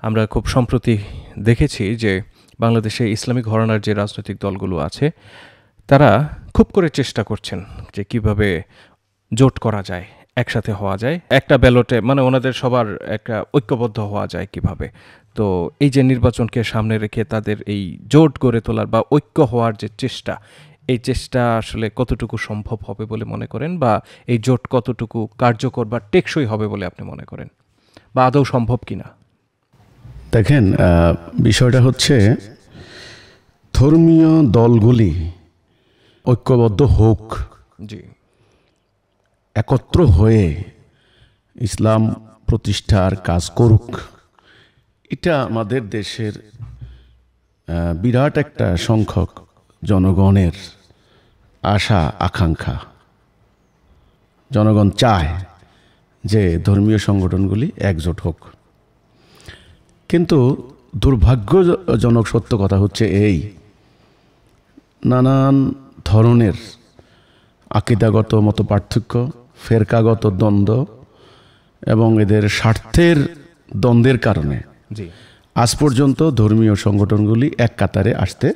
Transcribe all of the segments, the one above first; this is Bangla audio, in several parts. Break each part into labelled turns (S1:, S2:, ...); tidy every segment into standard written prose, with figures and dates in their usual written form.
S1: আমরা খুব সম্প্রতি দেখেছি যে বাংলাদেশে ইসলামী ঘরানার যে রাজনৈতিক দলগুলো আছে তারা খুব করে চেষ্টা করছেন যে কিভাবে জোট করা যায়, একসাথে হওয়া যায়, একটা ব্যালটে মানে ওনাদের সবার একটা ঐক্যবদ্ধ হওয়া যায় কিভাবে। তো এই যে নির্বাচনকে সামনে রেখে তাদের এই জোট গড়ে তোলার বা ঐক্য হওয়ার যে চেষ্টা, এই চেষ্টা আসলে কতটুকু সম্ভব হবে বলে মনে করেন, বা এই জোট কতটুকু কার্যকর বা টেকসই হবে বলে আপনি মনে করেন, বা আদৌ সম্ভব কিনা?
S2: দেখেন, বিষয়টা হচ্ছে ধর্মীয় দলগুলি ঐক্যবদ্ধ হোক,
S1: জি,
S2: একত্র হয়ে ইসলাম প্রতিষ্ঠার কাজ করুক, এটা আমাদের দেশের বিরাট একটা সংখ্যক জনগণের আশা আকাঙ্ক্ষা। জনগণ চায় যে ধর্মীয় সংগঠনগুলি একজোট হোক। কিন্তু দুর্ভাগ্যজনক সত্য কথা হচ্ছে এই, নানান ধরনের আকিদাগত মত পার্থক্য, ফেরকাগত দ্বন্দ্ব এবং এদের স্বার্থের দ্বন্দ্বের কারণে আজ পর্যন্ত ধর্মীয় সংগঠনগুলি এক কাতারে আসতে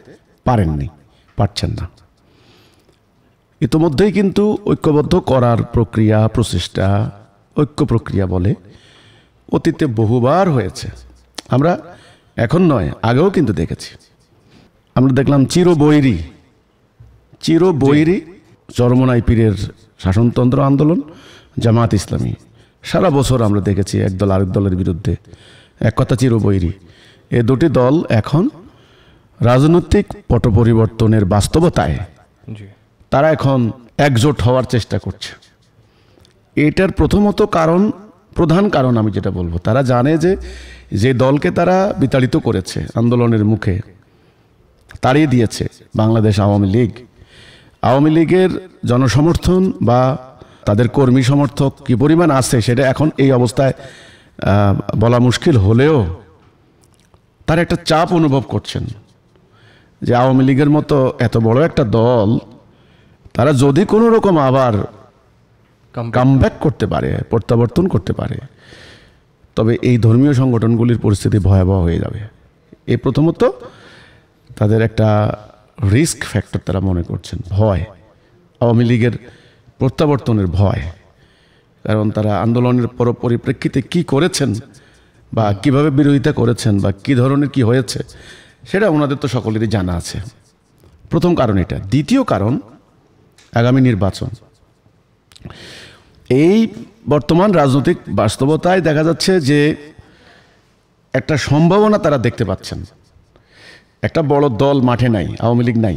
S2: পারছেন না। ইতোমধ্যেই কিন্তু ঐক্যবদ্ধ করার প্রক্রিয়া, প্রচেষ্টা, ঐক্য প্রক্রিয়া বলে অতীতে বহুবার হয়েছে। আমরা এখন নয়, আগেও কিন্তু দেখেছি। আমরা দেখলাম চিরবৈরী চরমনাই পীরের শাসনতন্ত্র আন্দোলন, জামাত ইসলামী, সারা বছর আমরা দেখেছি একদল আরেক দলের বিরুদ্ধে, এক কথা চিরবৈরী। এ দুটি দল এখন রাজনৈতিক পট পরিবর্তনের বাস্তবতায় তারা এখন একজোট হওয়ার চেষ্টা করছে। এটার প্রধান কারণ আমি যেটা বলবো, তারা জানে যে দলকে তারা বিতাড়িত করেছে, আন্দোলনের মুখে তাড়িয়ে দিয়েছে বাংলাদেশ আওয়ামী লীগের জনসমর্থন বা তাদের কর্মী সমর্থক কি পরিমাণ আছে সেটা এখন এই অবস্থায় বলা মুশকিল হলেও তার একটা চাপ অনুভব করছেন যে আওয়ামী লীগের মতো এত বড় একটা দল তারা যদি কোনো রকম আবার কামব্যাক করতে পারে, প্রত্যাবর্তন করতে পারে, তবে এই ধর্মীয় সংগঠনগুলির পরিস্থিতি ভয়াবহ হয়ে যাবে। এই প্রথমত তাদের একটা রিস্ক ফ্যাক্টর তারা মনে করছেন, ভয়, আওয়ামী লীগের প্রত্যাবর্তনের ভয়। কারণ তারা আন্দোলনের পরিপ্রেক্ষিতে কি করেছেন বা কিভাবে বিরোধিতা করেছেন বা কি ধরনের কি হয়েছে সেটা ওনাদের তো সকলেরই জানা আছে। প্রথম কারণ এটা। দ্বিতীয় কারণ, আগামী নির্বাচন। এই বর্তমান রাজনৈতিক বাস্তবতায় দেখা যাচ্ছে যে একটা সম্ভাবনা তারা দেখতে পাচ্ছেন। একটা বড় দল মাঠে নাই, আওয়ামী লীগ নাই,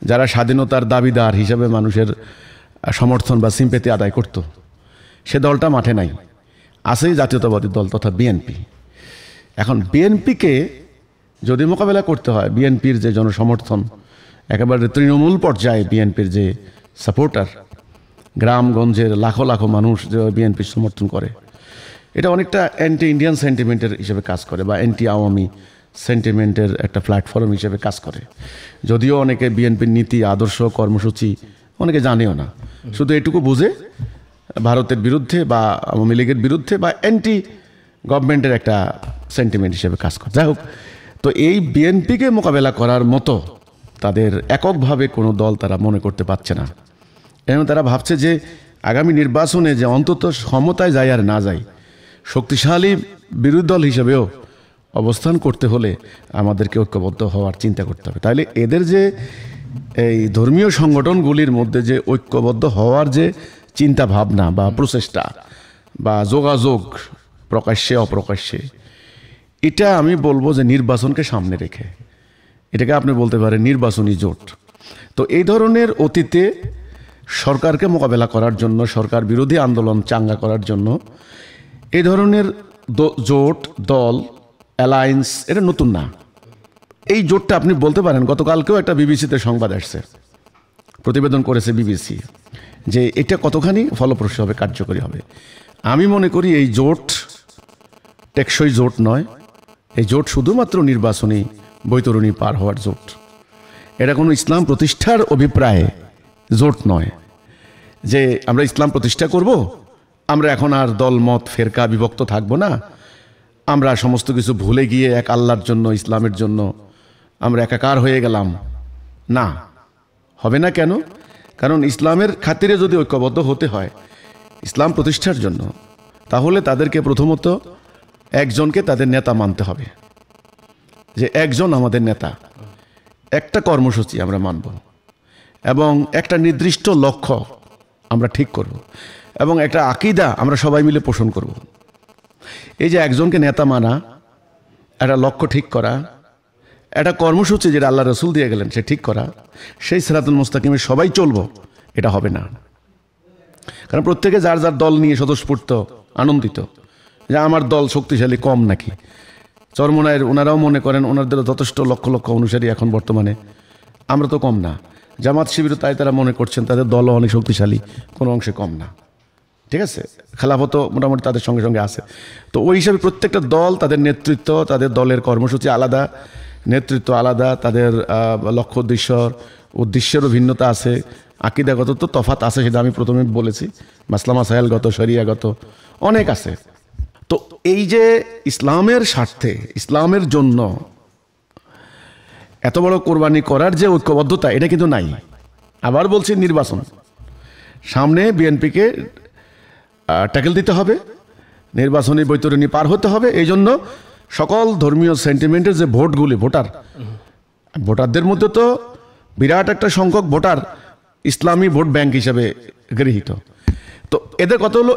S2: যারা স্বাধীনতার দাবিদার হিসাবে মানুষের সমর্থন বা সিম্পেথি আদায় করত, সে দলটা মাঠে নাই। আছেই জাতীয়তাবাদী দল তথা বিএনপি। এখন বিএনপিকে যদি মোকাবেলা করতে হয়, বিএনপির যে জনসমর্থন, একেবারে তৃণমূল পর্যায়ে বিএনপির যে সাপোর্টার, গ্রামগঞ্জের লাখো লাখো মানুষ যে বিএনপির সমর্থন করে, এটা অনেকটা অ্যান্টি ইন্ডিয়ান সেন্টিমেন্টের হিসেবে কাজ করে বা অ্যান্টি আওয়ামী সেন্টিমেন্টের একটা প্ল্যাটফর্ম হিসেবে কাজ করে। যদিও অনেকে বিএনপির নীতি, আদর্শ, কর্মসূচি অনেকে জানেও না, শুধু এটুকু বুঝে ভারতের বিরুদ্ধে বা আওয়ামী লীগের বিরুদ্ধে বা অ্যান্টি গভর্নমেন্টের একটা সেন্টিমেন্ট হিসেবে কাজ করে। যাই হোক, তো এই বিএনপিকে মোকাবেলা করার মতো তাদের এককভাবে কোনো দল তারা মনে করতে পারছে না। এবং তারা ভাবছে যে আগামী নির্বাচনে যে অন্তত ক্ষমতায় যায় আর না যায়, শক্তিশালী বিরোধী দল হিসেবেও অবস্থান করতে হলে আমাদেরকে ঐক্যবদ্ধ হওয়ার চিন্তা করতে হবে। তাহলে এদের যে এই ধর্মীয় সংগঠনগুলির মধ্যে যে ঐক্যবদ্ধ হওয়ার যে চিন্তা ভাবনা বা প্রচেষ্টা বা যোগাযোগ প্রকাশ্যে অপ্রকাশ্যে, এটা আমি বলবো যে নির্বাচনকে সামনে রেখে এটাকে আপনি বলতে পারেন নির্বাচনী জোট। তো এই ধরনের অতীতে সরকারকে মোকাবেলা করার জন্য, সরকার বিরোধী আন্দোলন চাঙ্গা করার জন্য এই ধরনের জোট, দল, অ্যালায়েন্স এটা নতুন না। এই জোটটা আপনি বলতে পারেন, গতকালকেও একটা বিবিসিতে সংবাদ আসছে, প্রতিবেদন করেছে বিবিসি, যে এটা কতখানি ফলপ্রসূ হবে, কার্যকরী হবে। আমি মনে করি এই জোট টেকসই জোট নয়। এই জোট শুধুমাত্র নির্বাচনী বৈতরণী পার হওয়ার জোট। এটা কোনো ইসলাম প্রতিষ্ঠার অভিপ্রায়ে জোট নয় যে আমরা ইসলাম প্রতিষ্ঠা করব, আমরা এখন আর দল মত ফেরকা বিভক্ত থাকবো না, আমরা সমস্ত কিছু ভুলে গিয়ে এক আল্লাহর জন্য, ইসলামের জন্য আমরা একাকার হয়ে গেলাম। না, হবে না। কেন? কারণ ইসলামের খাতিরে যদি ঐক্যবদ্ধ হতে হয় ইসলাম প্রতিষ্ঠার জন্য, তাহলে তাদেরকে প্রথমত একজনকে তাদের নেতা মানতে হবে, যে একজন আমাদের নেতা, একটা কর্মসূচি আমরা মানব এবং একটা নির্দিষ্ট লক্ষ্য আমরা ঠিক করব এবং একটা আকীদা আমরা সবাই মিলে পোষণ করব। এই যে একজনকে নেতা মানা, একটা লক্ষ্য ঠিক করা, একটা কর্মসূচি যেটা আল্লাহ রসুল দিয়ে গেলেন সে ঠিক করা, সেই সিরাতুল মুস্তাকিমে সবাই চলবো, এটা হবে না। কারণ প্রত্যেকে যার যার দল নিয়ে স্বতঃস্ফূর্ত আনন্দিত যে আমার দল শক্তিশালী, কম নাকি। চরমোনায়ের ওনারাও মনে করেন ওনাদের যথেষ্ট লক্ষ লক্ষ অনুসারী এখন বর্তমানে, আমরা তো কম না। জামাত শিবির তাই তারা মনে করছেন তাদের দলও অনেক শক্তিশালী, কোনো অংশে কম না। ঠিক আছে, খেলাফতও মোটামুটি তাদের সঙ্গে সঙ্গে আছে। তো ওই হিসাবে প্রত্যেকটা দল, তাদের নেতৃত্ব, তাদের দলের কর্মসূচি আলাদা, নেতৃত্ব আলাদা, তাদের লক্ষ্য উদ্দেশ্যেরও ভিন্নতা আছে, আকীদাগত তো তফাৎ আছে, সেটা আমি প্রথমে বলেছি, মাসলা মাসাইলগত, শরিয়াগত অনেক আছে। তো এই যে ইসলামের স্বার্থে, ইসলামের জন্য এত বড় কোরবানি করার যে ঐক্যবদ্ধতা, এটা কিন্তু নাই। আবার বলছি, নির্বাচন সামনে, বিএনপিকে ট্যাকেল দিতে হবে, নির্বাচনী বৈতরণী পার হতে হবে। এই জন্য সকল ধর্মীয় সেন্টিমেন্টের যে ভোটগুলি, ভোটারদের মধ্যে তো বিরাট একটা সংখ্যক ভোটার ইসলামী ভোট ব্যাংক হিসাবে গৃহীত। তো এদের কথা হলো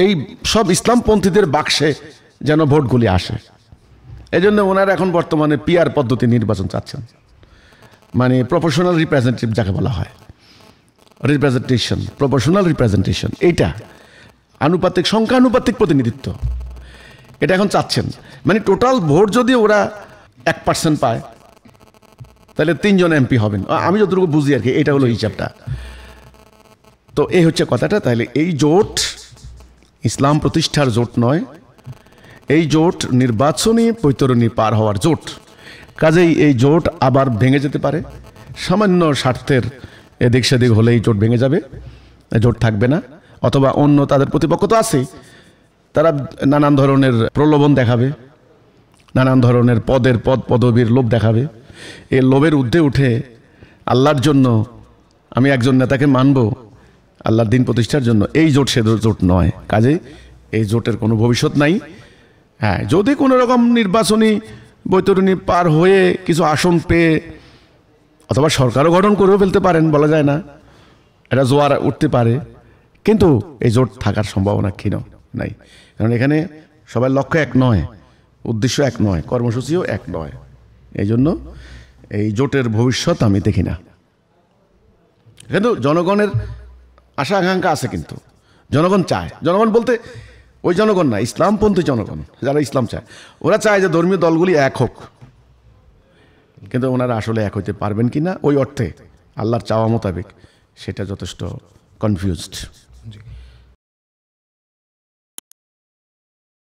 S2: এই সব ইসলামপন্থীদের বাক্সে যেন ভোটগুলি আসে। এই জন্য ওনারা এখন বর্তমানে পিআর পদ্ধতি নির্বাচন চাচ্ছেন, মানে প্রপোর্শনাল রিপ্রেজেন্টেটিভ যাকে বলা হয়, রিপ্রেজেন্টেশন, প্রপোর্শনাল রিপ্রেজেন্টেশন, এইটা আনুপাতিক, সংখ্যানুপাতিক প্রতিনিধিত্ব, এটা এখন চাচ্ছেন। মানে টোটাল ভোট যদি ওরা 1% পায় তাহলে 3 জন এমপি হবেন, আমি যতটুকু বুঝি আর কি, এটা হলো হিসাবটা। তো এই হচ্ছে কথাটা। তাহলে এই জোট ইসলাম প্রতিষ্ঠার জোট নয়, এই জোট নির্বাচনী বৈতরণী পার হওয়ার জোট। কাজেই এই জোট আবার ভেঙে যেতে পারে, সামান্য স্বার্থের এদিক সেদিক হলে এই জোট ভেঙে যাবে, জোট থাকবে না। অথবা অন্য তাদের প্রতিপক্ষ তো আছেই, তারা নানান ধরনের প্রলোভন দেখাবে, নানান ধরনের পদবীর লোভ দেখাবে। এই লোভের ঊর্ধ্বে উঠে আল্লাহর জন্য আমি একজন নেতাকে মানব, আল্লাহর দিন প্রতিষ্ঠার জন্য, এই জোট সে জোট নয়। কাজে এই জোটের কোনো ভবিষ্যৎ নাই। হ্যাঁ, যদি কোনো রকম নির্বাচনী বৈতরণী পার হয়ে কিছু আসন পেয়ে অথবা সরকারও গঠন করেও ফেলতে পারেন, বলা যায় না, এটা জোয়ার উঠতে পারে, কিন্তু এই জোট থাকার সম্ভাবনা ক্ষীণ নাই। কারণ এখানে সবার লক্ষ্য এক নয়, উদ্দেশ্য এক নয়, কর্মসূচিও এক নয়। এই জন্য এই জোটের ভবিষ্যৎ আমি দেখি না। কিন্তু জনগণের আশা আকাঙ্ক্ষা আছে, কিন্তু জনগণ চায়, জনগণ বলতে ওই জনগণ না, ইসলামপন্থী জনগণ যারা ইসলাম চায়, ওরা চায় যে ধর্মীয় দলগুলি এক হোক। কিন্তু ওনারা আসলে এক হইতে পারবেন কি না ওই অর্থে আল্লাহর চাওয়া মোতাবেক, সেটা যথেষ্ট কনফিউজড।